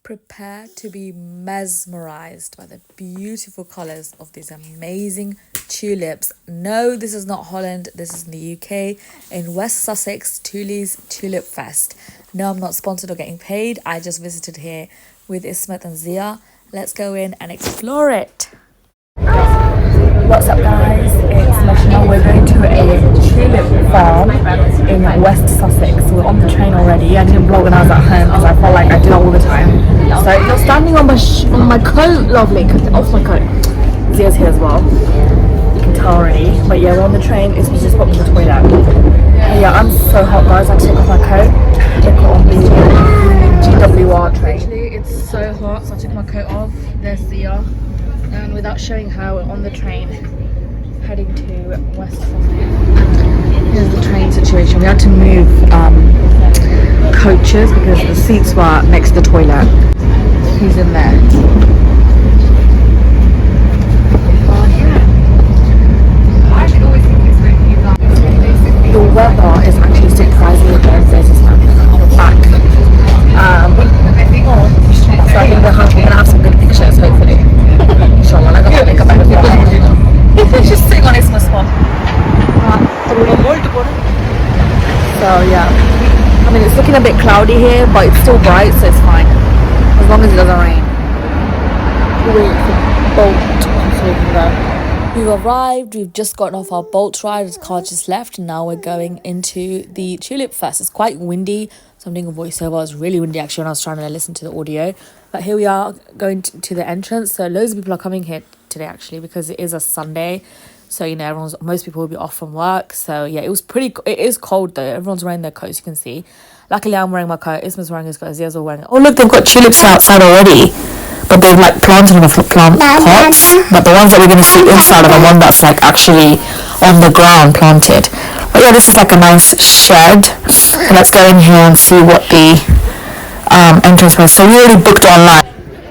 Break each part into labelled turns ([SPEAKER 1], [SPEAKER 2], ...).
[SPEAKER 1] Prepare to be mesmerized by the beautiful colors of these amazing tulips. No, this is not Holland, this is in the UK, in West Sussex, Tully's Tulip Fest. No, I'm not sponsored or getting paid. I just visited here with Ismet and Zia. Let's go in and explore it. What's up, guys? It's Mashina. We're going to a tulip farm in West Sussex. We're on the train already. I didn't vlog when I was at home because I felt like I do that all the time. So you're standing on my coat, lovely. Off my coat. Zia's here as well. You can tell already. But yeah, we're on the train. It's just got to the toilet. But yeah, I'm so hot, guys. I had to take off my coat. Look on the GWR train. Actually, it's so hot, so I took my coat off. There's Zia. And without showing her, we're on the train heading to West Sussex. Here's the train situation. We had to move coaches because the seats were next to the toilet. He's in there. The weather is actually surprisingly good. There's this man on the back. So I think we're gonna have some good pictures, hopefully. Inshallah, I gotta make a better video. Just sitting on Isma's spot. So yeah, I mean it's looking a bit cloudy here, but it's still bright, so it's fine as long as it doesn't rain. Wait for boat so we can go. We've arrived. We've just gotten off our boat ride. The car just left, and now we're going into the Tulip Fest. It's quite windy, so I'm doing a voiceover. It was really windy actually when I was trying to listen to the audio. But here we are going to the entrance. So loads of people are coming here today actually because it is a Sunday. So you know most people will be off from work. So yeah, it is cold though. Everyone's wearing their coats, you can see. Luckily I'm wearing my coat. Isma's wearing his coat. Zia's all wearing it. Oh look, they've got tulips outside already. But they've like planted in the plant pots. But the ones that we're going to see inside are the one that's like actually on the ground planted. But yeah, this is like a nice shed. So let's go in here and see what the entrance was. So we already booked online.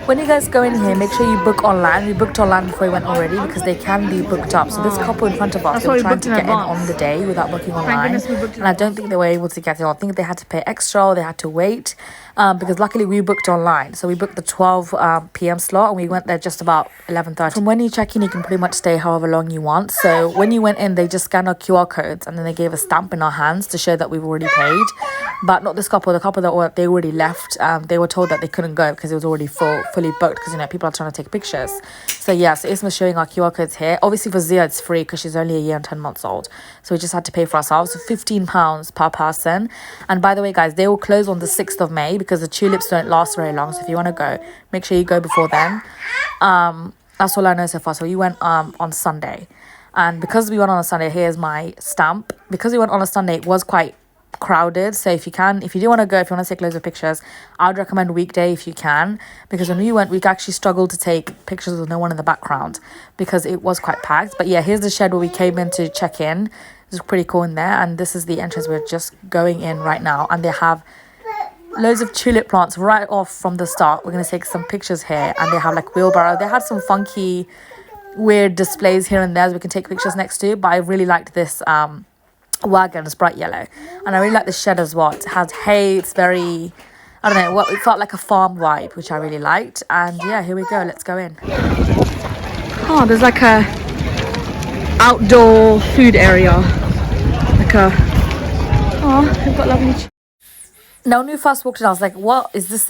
[SPEAKER 1] When you guys go in here, make sure you book online. We booked online before we went already because they can be booked up. So this couple in front of us, they were trying to get in on the day without booking online. And I don't think they were able to get in. I think they had to pay extra or they had to wait. Because luckily we booked online. So we booked the 12 p.m. slot and we went there just about 11:30. From when you check in, you can pretty much stay however long you want. So when you went in, they just scanned our QR codes and then they gave a stamp in our hands to show that we've already paid. But not this couple. The couple they already left. They were told that they couldn't go because it was already fully booked because, you know, people are trying to take pictures. So yeah, so Isma's showing our QR codes here. Obviously for Zia, it's free because she's only a year and 10 months old. So we just had to pay for ourselves. So £15 per person. And by the way, guys, they will close on the 6th of May because the tulips don't last very long. So if you want to go, make sure you go before then. That's all I know so far. So we went on Sunday. And because we went on a Sunday, here's my stamp. Because we went on a Sunday, it was quite crowded. So if you do want to go, if you want to take loads of pictures, I would recommend weekday if you can, because when we went we actually struggled to take pictures with no one in the background because it was quite packed. But yeah, here's the shed where we came in to check in. It's pretty cool in there, and this is the entrance. We're just going in right now, and they have loads of tulip plants right off from the start. We're going to take some pictures here, and they have like wheelbarrow. They had some funky weird displays here and there so we can take pictures next to, but I really liked this wagon. It's bright yellow, and I really like the shed as well. It has hay. It's very, I don't know, it felt like a farm vibe, which I really liked. And yeah, here we go. Let's go in. Oh, there's like a outdoor food area, like a, oh, they've got lovely now when we first walked in, I was like, what is this?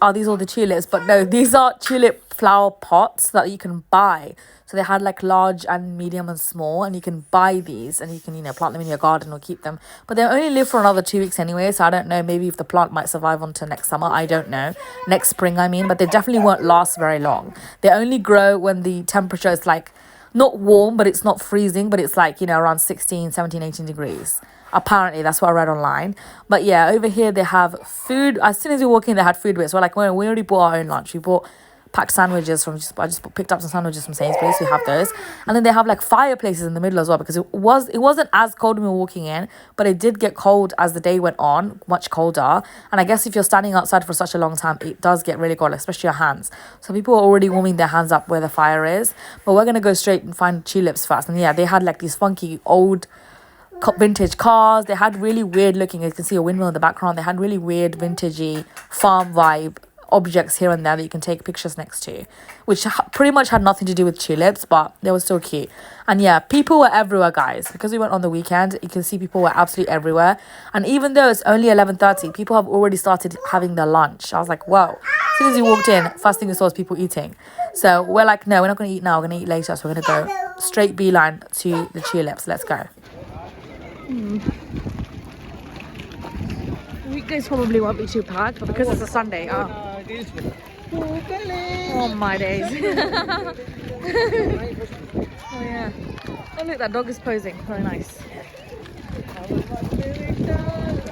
[SPEAKER 1] Are these all the tulips? But no, these are tulip flower pots that you can buy. So they had like large and medium and small, and you can buy these and you can, you know, plant them in your garden or keep them. But they only live for another 2 weeks anyway, so I don't know, maybe if the plant might survive until next summer, I don't know. Next spring, I mean, but they definitely won't last very long. They only grow when the temperature is like, not warm, but it's not freezing, but it's like, you know, around 16, 17, 18 degrees. Apparently, that's what I read online. But yeah, over here they have food. As soon as we walk in, they had food with. So like, we already bought our own lunch. We bought packed sandwiches I just picked up some sandwiches from Sainsbury's. We have those, and then they have like fireplaces in the middle as well, because it wasn't as cold when we were walking in, but it did get cold as the day went on, much colder. And I guess if you're standing outside for such a long time, it does get really cold, especially your hands. So people are already warming their hands up where the fire is. But we're gonna go straight and find tulips first. And yeah, they had like these funky old vintage cars. They had really weird looking, you can see a windmill in the background. They had really weird vintagey farm vibe objects here and there that you can take pictures next to, which pretty much had nothing to do with tulips, but they were still cute. And yeah, people were everywhere, guys, because we went on the weekend. You can see people were absolutely everywhere, and even though it's only 11:30, people have already started having their lunch. I was like, whoa. As soon as you walked in, first thing you saw was people eating. So we're like, no, we're not going to eat now, we're going to eat later. So we're going to go straight beeline to the tulips. Let's go. Weekdays probably won't be too packed, but because it's a Sunday, oh my days. Oh yeah. Oh look, that dog is posing. Very nice.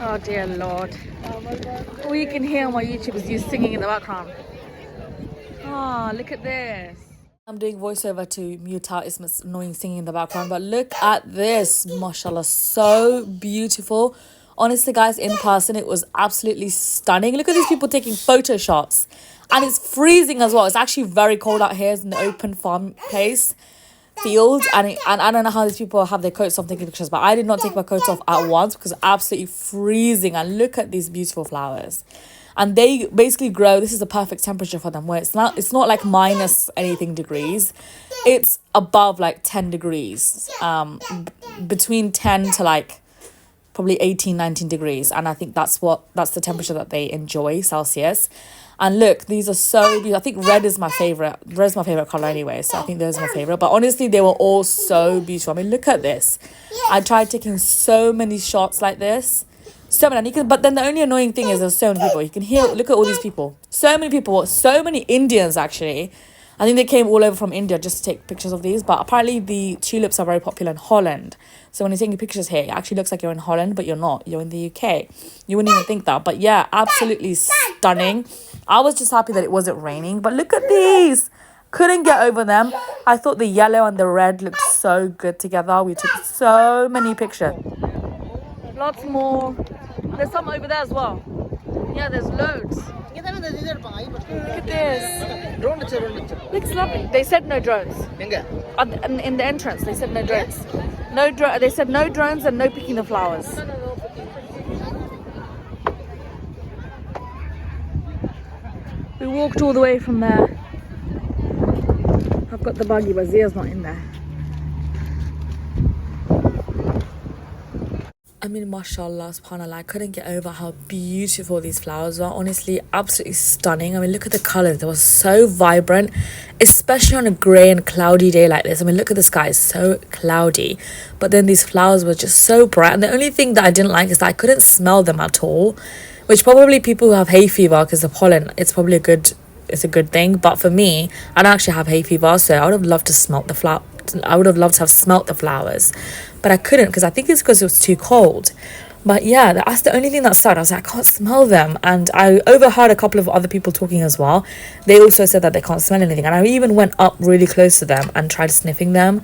[SPEAKER 1] Oh dear Lord. All you can hear on my YouTube is you singing in the background. Oh, look at this. I'm doing voiceover to mute out Isma's annoying singing in the background, but look at this. Mashallah, so beautiful. Honestly, guys, in person, it was absolutely stunning. Look at these people taking photo shots. And it's freezing as well. It's actually very cold out here. It's in the open farm place, field. And I don't know how these people have their coats off taking pictures, but I did not take my coat off at once because it's absolutely freezing. And look at these beautiful flowers. And they basically grow. This is the perfect temperature for them, where it's not like minus anything degrees. It's above like 10 degrees. Between 10 to like probably 18, 19 degrees. And I think that's the temperature that they enjoy, Celsius. And look, these are so beautiful. I think red is my favorite. Red is my favorite color anyway, so I think those are my favorite. But honestly, they were all so beautiful. I mean, look at this. I tried taking so many shots like this. So many. But then the only annoying thing is there's so many people. You can hear, look at all these people. So many people. So many Indians, actually. I think they came all over from India just to take pictures of these. But apparently the tulips are very popular in Holland. So when you're taking pictures here, it actually looks like you're in Holland, but you're not. You're in the UK. You wouldn't even think that. But yeah, absolutely stunning. I was just happy that it wasn't raining. But look at these. Couldn't get over them. I thought the yellow and the red looked so good together. We took so many pictures. Lots more. There's some over there as well. Yeah, there's loads. Look at this. Looks lovely. They said no drones. In the entrance, they said no drones. They said no drones and no picking the flowers. We walked all the way from there. I've got the buggy, but Zia's not in there. I mean, mashallah, subhanallah, I couldn't get over how beautiful these flowers were. Honestly, absolutely stunning. I mean, look at the colours. They were so vibrant, especially on a grey and cloudy day like this. I mean, look at the sky. It's so cloudy. But then these flowers were just so bright. And the only thing that I didn't like is that I couldn't smell them at all, which probably people who have hay fever, because the pollen, it's a good thing. But for me, I don't actually have hay fever, so I would have loved to smelt the flower. I would have loved to have smelt the flowers, but I couldn't because I think it's because it was too cold. But yeah, that's the only thing that sucked. I was like, I can't smell them. And I overheard a couple of other people talking as well. They also said that they can't smell anything. And I even went up really close to them and tried sniffing them.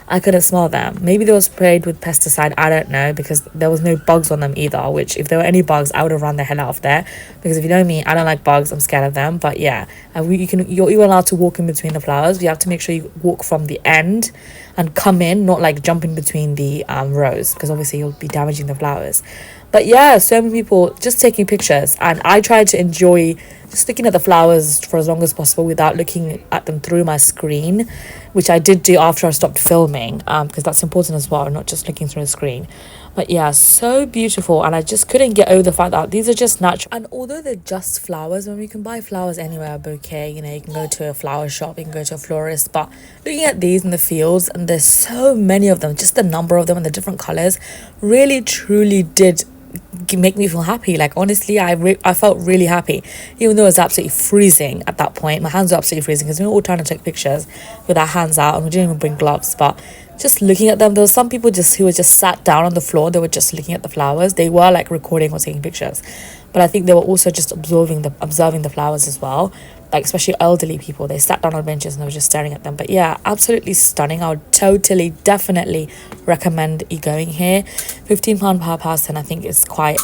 [SPEAKER 1] I couldn't smell them. Maybe they were sprayed with pesticide. I don't know, because there was no bugs on them either, which if there were any bugs, I would have run the hell out of there. Because if you know me, I don't like bugs. I'm scared of them. But yeah, you're even allowed to walk in between the flowers. You have to make sure you walk from the end and come in, not like jump in between the rows, because obviously you'll be damaging the flowers. But yeah, so many people just taking pictures, and I tried to enjoy just looking at the flowers for as long as possible without looking at them through my screen, which I did do after I stopped filming, because that's important as well, not just looking through the screen. But yeah, so beautiful, and I just couldn't get over the fact that these are just natural. And although they're just flowers, when you can buy flowers anywhere, a bouquet, you know, you can go to a flower shop, you can go to a florist, but looking at these in the fields, and there's so many of them, just the number of them and the different colors really truly did make me feel happy. Like honestly, I felt really happy, even though it was absolutely freezing at that point. My hands were absolutely freezing because we were all trying to take pictures with our hands out, and we didn't even bring gloves. But just looking at them, there were some people who were just sat down on the floor. They were just looking at the flowers. They were like recording or taking pictures, but I think they were also just observing the flowers as well. Like especially elderly people, they sat down on benches and they were just staring at them. But yeah, absolutely stunning. I would totally, definitely recommend you going here. £15 per person, I think is quite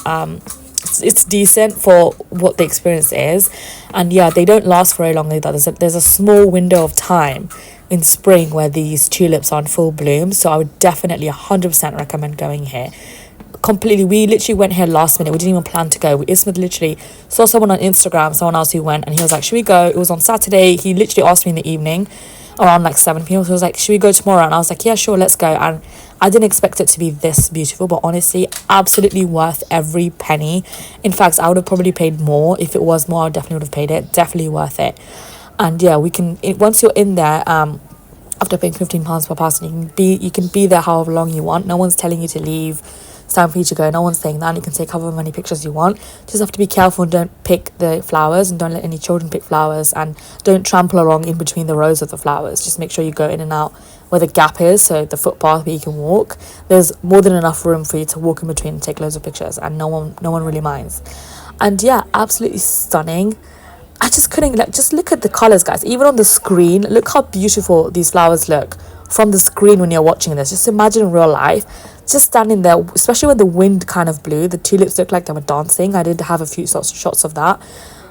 [SPEAKER 1] it's decent for what the experience is. And yeah, they don't last very long either. There's a small window of time in spring where these tulips are in full bloom, so I would definitely 100% recommend going here. completely, we literally went here last minute. We didn't even plan to go. Ismet literally saw someone on Instagram, someone else who went, and he was like, should we go? It was on Saturday. He literally asked me in the evening around like 7 p.m. So he was like, should we go tomorrow? And I was like, yeah, sure, let's go. And I didn't expect it to be this beautiful, but honestly, absolutely worth every penny. In fact, I would have probably paid more. If it was more, I definitely would have paid it. Definitely worth it. And yeah, once you're in there, after paying £15 per person, you can be there however long you want. No one's telling you to leave. It's time for you to go. No one's saying that. You can take however many pictures you want. Just have to be careful and don't pick the flowers, and don't let any children pick flowers, and don't trample along in between the rows of the flowers. Just make sure you go in and out where the gap is, so the footpath where you can walk. There's more than enough room for you to walk in between and take loads of pictures, and no one really minds. And yeah, absolutely stunning. I just couldn't, like, just look at the colors, guys. Even on the screen, look how beautiful these flowers look from the screen when you're watching this. Just imagine in real life, just standing there, especially when the wind kind of blew, the tulips looked like they were dancing. I did have a few shots of that.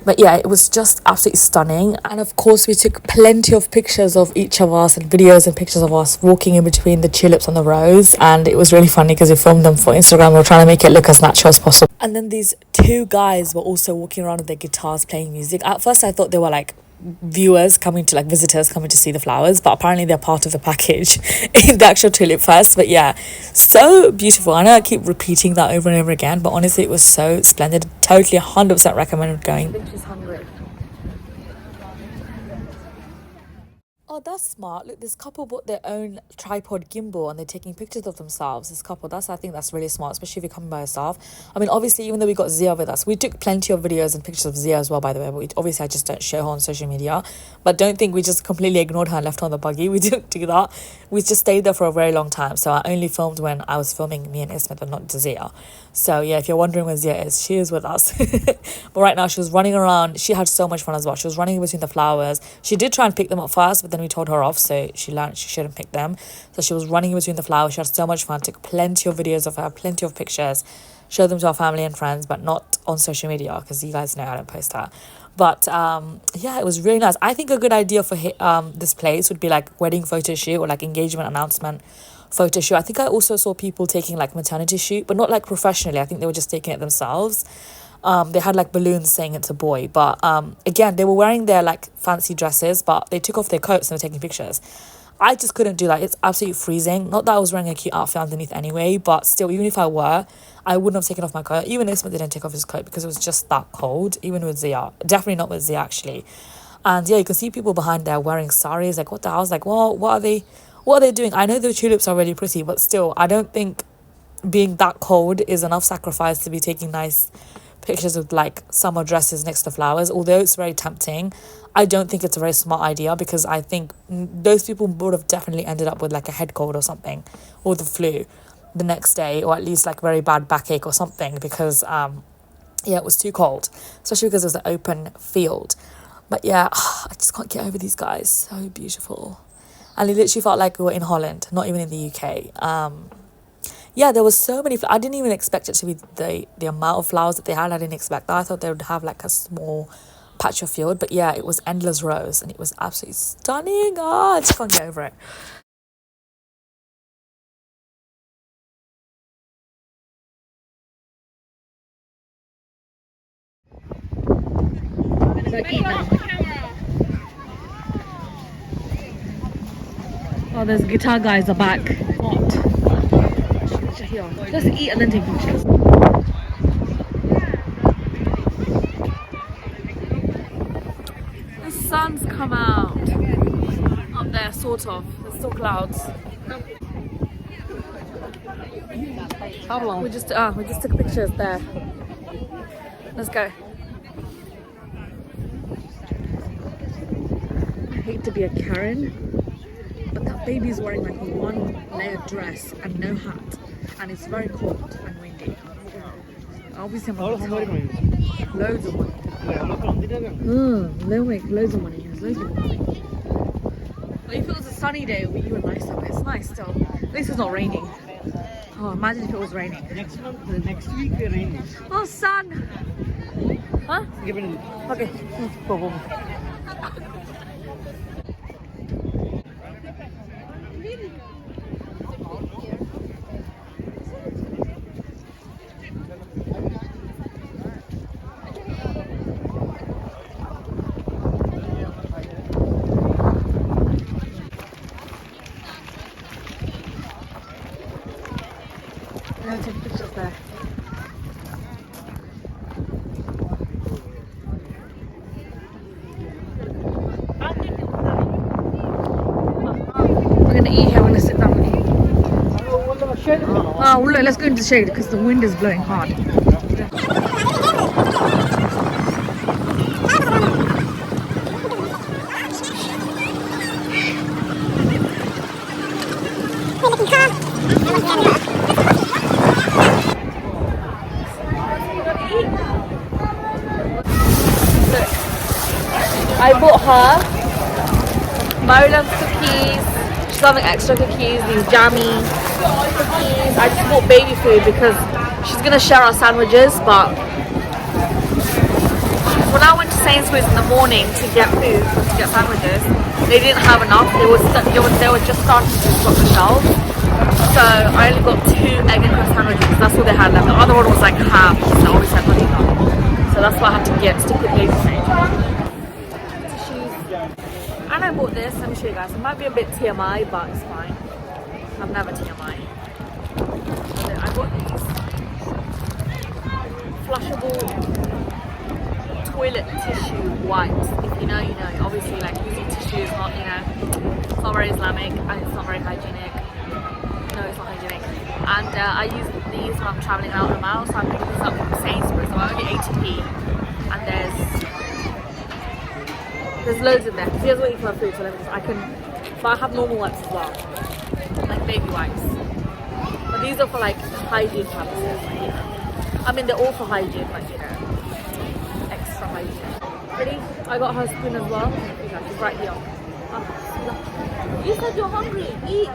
[SPEAKER 1] But yeah, it was just absolutely stunning. And of course, we took plenty of pictures of each of us, and videos and pictures of us walking in between the tulips on the rows. And it was really funny because we filmed them for Instagram. We were trying to make it look as natural as possible. And then these two guys were also walking around with their guitars playing music. At first, I thought they were like viewers coming to, like, visitors coming to see the flowers, but apparently they're part of the package in the actual Tulip Fest. But yeah, so beautiful. I know I keep repeating that over and over again, but honestly it was so splendid. Totally 100% recommended going. I think she's hungry. Oh, that's smart. Look, this couple bought their own tripod gimbal and they're taking pictures of themselves. This couple, I think that's really smart, especially if you're coming by yourself. I mean, obviously, even though we got Zia with us, we took plenty of videos and pictures of Zia as well, by the way. But obviously, I just don't show her on social media. But don't think we just completely ignored her and left her on the buggy. We didn't do that. We just stayed there for a very long time. So I only filmed when I was filming me and Ismet, but not Zia. So yeah, if you're wondering where Zia is, she is with us. But right now, she was running around. She had so much fun as well. She was running between the flowers. She did try and pick them up first, but then we told her off, so she learned she shouldn't pick them. So she was running between the flowers. She had so much fun. Took plenty of videos of her, plenty of pictures, showed them to our family and friends, but not on social media because you guys know I don't post her. But yeah, it was really nice. I think a good idea for this place would be like wedding photo shoot or like engagement announcement photo shoot. I think I also saw people taking like maternity shoot, but not like professionally. I think they were just taking it themselves. They had like balloons saying it's a boy, but again, they were wearing their like fancy dresses, but they took off their coats and were taking pictures. I just couldn't do that. It's absolutely freezing. Not that I was wearing a cute outfit underneath anyway, but still, even if I were, I wouldn't have taken off my coat. Even Ismet didn't take off his coat because it was just that cold, even with Zia. Definitely not with Zia, actually. And yeah, you can see people behind there wearing saris. Like, what the hell? I was like, well, what are they doing? I know the tulips are really pretty, but still, I don't think being that cold is enough sacrifice to be taking nice pictures of like summer dresses next to flowers. Although it's very tempting, I don't think it's a very smart idea, because I think those people would have definitely ended up with like a head cold or something, or the flu the next day, or at least like very bad backache or something, because yeah, it was too cold, especially because it was an open field. But yeah, I just can't get over these guys. So beautiful. And it literally felt like we were in Holland, not even in the UK. Yeah, there was so many. I didn't even expect it to be the amount of flowers that they had. I didn't expect that. I thought they would have like a small patch of field. But yeah, it was endless rows and it was absolutely stunning. Oh, I just can't get over it. Oh, there's guitar guys are back. What? Just eat and then take pictures. The sun's come out up there, sort of. There's still clouds. We just took pictures there. Let's go. I hate to be a Karen, but that baby's wearing like a one-layer dress and no hat, and it's very cold and windy. Obviously, I'm not loads of money. They'll make loads of money. There's loads of money. But if it was a sunny day, it would be even nicer. But it's nice still. At least it's not raining. Oh, imagine if it was raining.
[SPEAKER 2] Next week we're raining.
[SPEAKER 1] Oh, sun. Huh?
[SPEAKER 2] Give it in.
[SPEAKER 1] Okay. Go. gonna take pictures there. We're gonna eat here. We're gonna sit down and eat. Oh, look, let's go into the shade because the wind is blowing hard. I bought her Maryland's cookies. She's having extra cookies, these jammy cookies. I just bought baby food because she's gonna share our sandwiches, but when I went to Sainsbury's in the morning to get food, to get sandwiches, they didn't have enough. They were just starting to stock the shelves. So I only got 2 egg and crust sandwiches. That's all they had left. The other one was like half, so I always had nothing on. So that's what I had to get, stick with baby food. And I bought this, let me show you guys. It might be a bit TMI, but it's fine. I'm never TMI. So I bought these flushable toilet tissue wipes. If you know, you know. Obviously, like using tissue is not, you know, it's not very Islamic and it's not very hygienic. No, it's not hygienic. And I use these when I'm traveling out and about. So I picked these up from Sainsbury's. So I only 80p. And there's loads in there. She was waiting for her food, so let me just, but I have normal wipes as well, like baby wipes. But these are for like hygiene purposes, like, you know. I mean, they're all for hygiene, but you know, extra hygiene. Ready? I got her spoon as well. She's right here. You said you're hungry. Eat.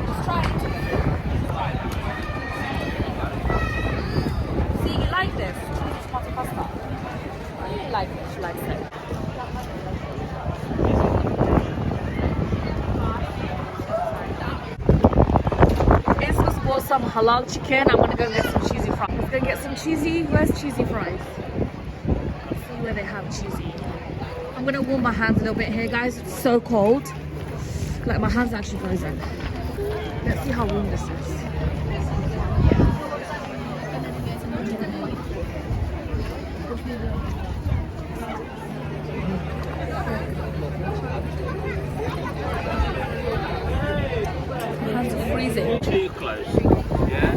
[SPEAKER 1] Just try it. Like this, tomato pasta. I like it, she likes it. Isma's bought some halal chicken. I'm gonna go get some cheesy fries. Let's go get some cheesy. Where's cheesy fries? Let's see where they have cheesy. I'm gonna warm my hands a little bit here, guys. It's so cold. Like my hands are actually frozen. Let's see how warm this is.
[SPEAKER 2] Too close. Yeah.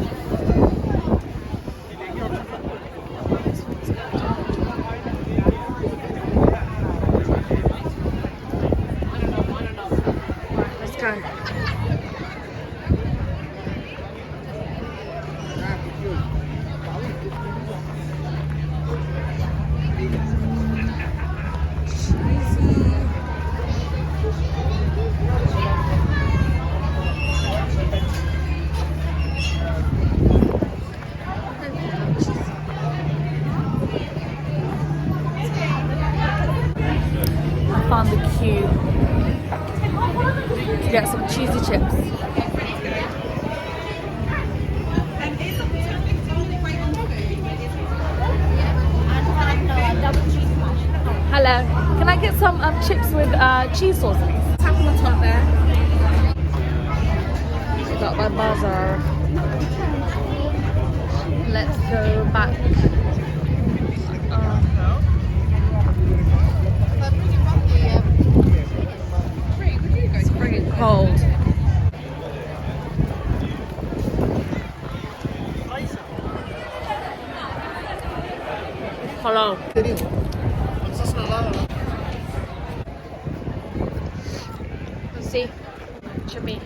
[SPEAKER 1] Let's go. Found the queue to get some cheesy chips. Hello, can I get some chips with cheese sauce, please? Tap on the top there. Got my bazaar. Let's go back. It's pretty cold. Hello. Let's see. Chimney.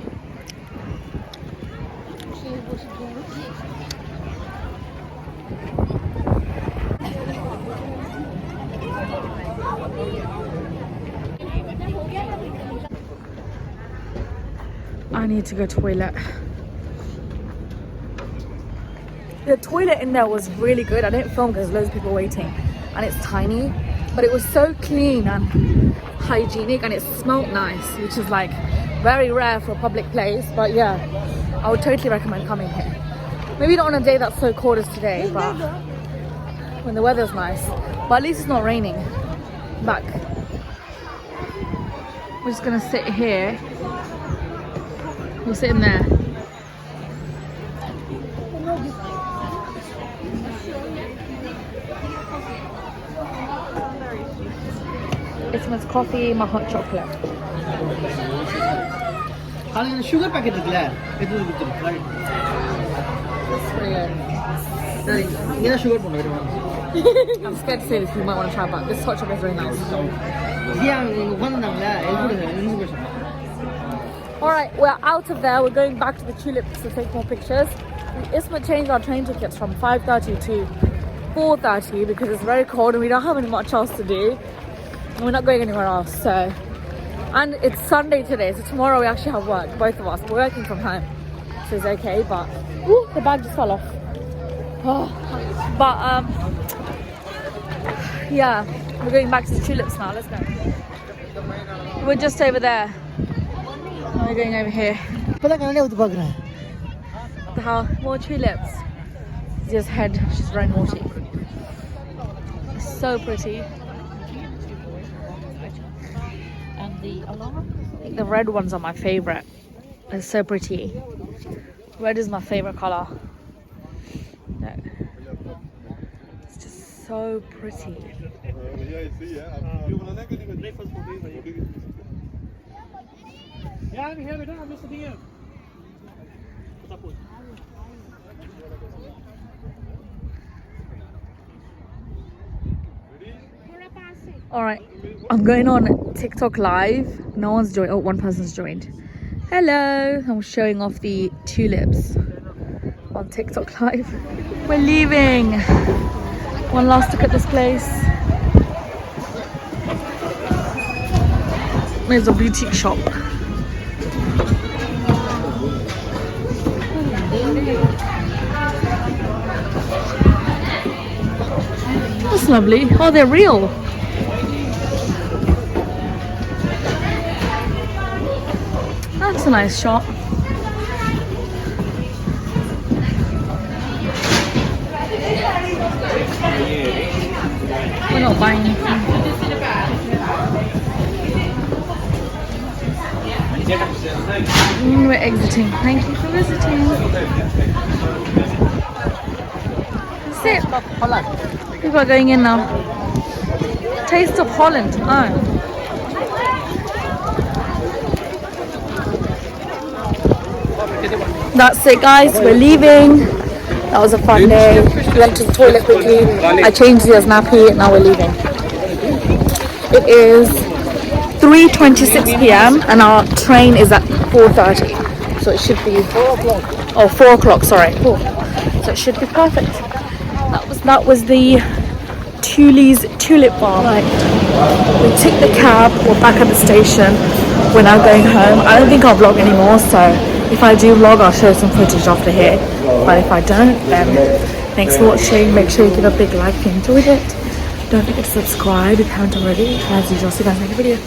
[SPEAKER 1] I need to go toilet. The toilet in there was really good. I didn't film because loads of people waiting and it's tiny, but it was so clean and hygienic and it smelled nice, which is like very rare for a public place. But yeah, I would totally recommend coming here. Maybe not on a day that's so cold as today, but when the weather's nice. But at least it's not raining. Back. We're just gonna sit here. We're sitting there. It's my coffee, my hot chocolate.
[SPEAKER 3] Sugar packet is there. It will be good. Sugar.
[SPEAKER 1] I'm scared to say this, you might want to try, but this hot chocolate is very nice. Alright, we're out of there. We're going back to the Tulips to take more pictures. Isma changed our train tickets from 5:30 to 4:30 because it's very cold and we don't have much else to do. And we're not going anywhere else, so. And it's Sunday today, so tomorrow we actually have work, both of us. We're working from home, so it's okay, but ooh, the bag just fell off. Oh. But yeah, we're going back to the Tulips now. Let's go. We're just over there. We're going over here. More tulips. Zia's head, she's very naughty. So pretty. And the red ones are my favorite. They're so pretty. Red is my favorite color. No. It's just so pretty. Alright, I'm going on TikTok live. No one's joined. Oh, one person's joined. Hello, I'm showing off the tulips on TikTok live. We're leaving. One last look at this place. There's a boutique shop. That's lovely. Oh, they're real. That's a nice shop. We're not buying anything. We're exiting. Thank you for visiting. That's it. People are going in now. Taste of Holland. Oh. That's it, guys. We're leaving. That was a fun day. We went to the toilet quickly. I changed Zia's nappy. Now we're leaving. It is 3:26 p.m. and our train is at 4:30. So it should be 4 o'clock. Sorry. So it should be perfect. That was the Tully's Tulip Bar. Right. We took the cab. We're back at the station. We're now going home. I don't think I'll vlog anymore, so if I do vlog, I'll show some footage after here. But if I don't, then thanks for watching. Make sure you give a big like if you enjoyed it. Don't forget to subscribe if you haven't already. As usual, see you guys in the next video.